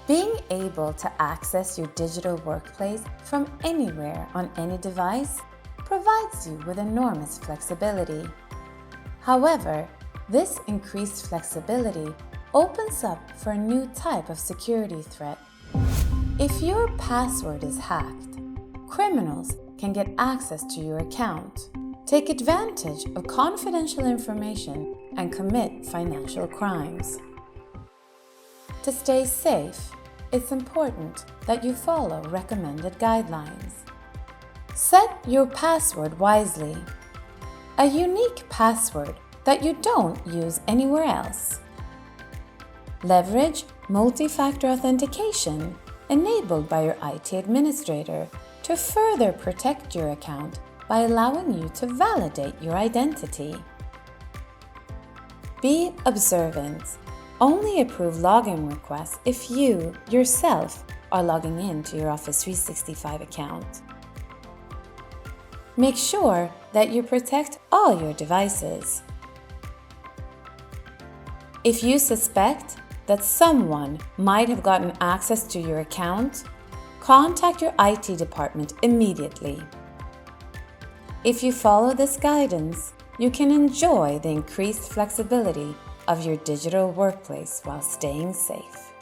Being able to access your digital workplace from anywhere on any device provides you with enormous flexibility. However, this increased flexibility opens up for a new type of security threat. If your password is hacked, criminals can get access to your account, take advantage of confidential information, and commit financial crimes. To stay safe, it's important that you follow recommended guidelines. Set your password wisely. A unique password that you don't use anywhere else. Leverage multi-factor authentication enabled by your IT administrator to further protect your account by allowing you to validate your identity. Be observant. Only approve login requests if you, yourself, are logging in to your Office 365 account. Make sure that you protect all your devices. If you suspect that someone might have gotten access to your account, contact your IT department immediately. If you follow this guidance, you can enjoy the increased flexibility of your digital workplace while staying safe.